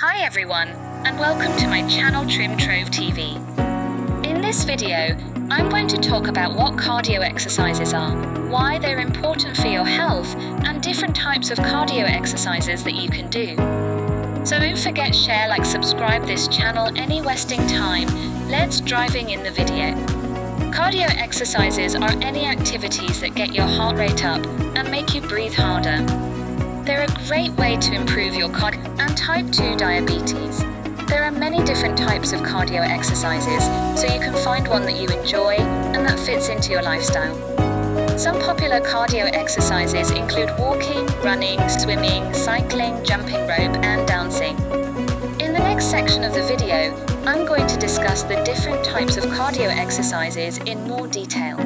Hi everyone, and welcome to my channel TrimTrove TV. In this video, I'm going to talk about what cardio exercises are, why they're important for your health, and different types of cardio exercises that you can do. So don't forget share, like, subscribe this channel. Any wasting time, let's driving in the video. Cardio exercises are any activities that get your heart rate up and make you breathe harder. They're a great way to improve your cardio and type 2 diabetes. There are many different types of cardio exercises, so you can find one that you enjoy and that fits into your lifestyle. Some popular cardio exercises include walking, running, swimming, cycling, jumping rope, and dancing. In the next section of the video, I'm going to discuss the different types of cardio exercises in more detail.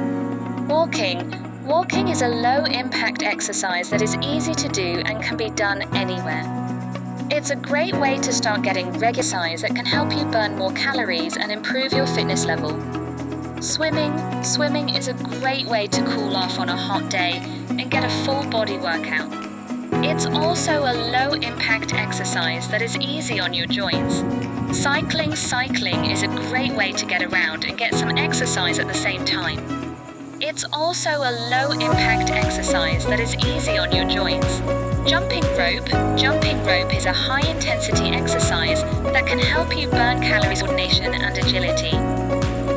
Walking is a low-impact exercise that is easy to do and can be done anywhere. It's a great way to start getting regular exercise that can help you burn more calories and improve your fitness level. Swimming is a great way to cool off on a hot day and get a full body workout. It's also a low-impact exercise that is easy on your joints. Cycling is a great way to get around and get some exercise at the same time. It's also a low-impact exercise that is easy on your joints. Jumping rope is a high-intensity exercise that can help you burn calories, coordination, and agility.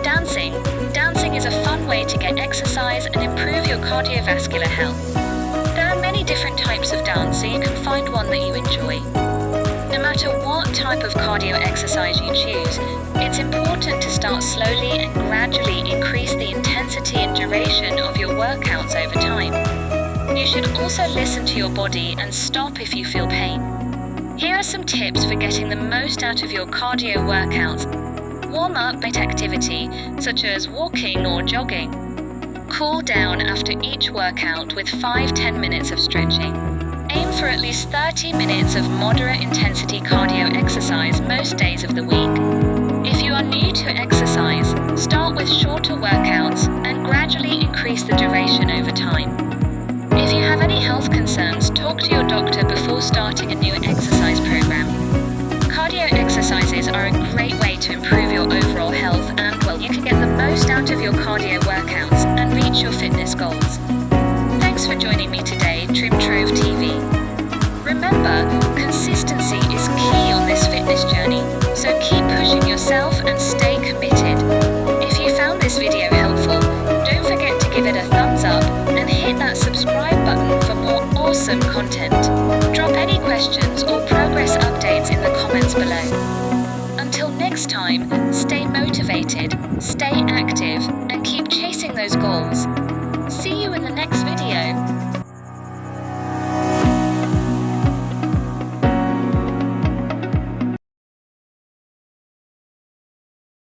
Dancing is a fun way to get exercise and improve your cardiovascular health. There are many different types of dance, so you can find one that you enjoy. No matter what type of cardio exercise you choose, it's important to start slowly and gradually increase the intensity and duration of your workouts over time. You should also listen to your body and stop if you feel pain. Here are some tips for getting the most out of your cardio workouts. Warm up by activity, such as walking or jogging. Cool down after each workout with 5-10 minutes of stretching. Aim for at least 30 minutes of moderate intensity cardio exercise most days of the week. If you are new to exercise, start with shorter workouts and gradually increase the duration over time. If you have any health concerns, talk to your doctor before starting a new exercise program. Cardio exercises are a great way to improve your overall health and, well, you can get the most out of your cardio workouts and reach your fitness goals. Thanks for joining me today, TrimTrove TV. Remember, consistency is key on this fitness journey, so keep pushing yourself and stay committed. If you found this video helpful, don't forget to give it a thumbs up and hit that subscribe button for more awesome content. Drop any questions or progress updates in the comments below.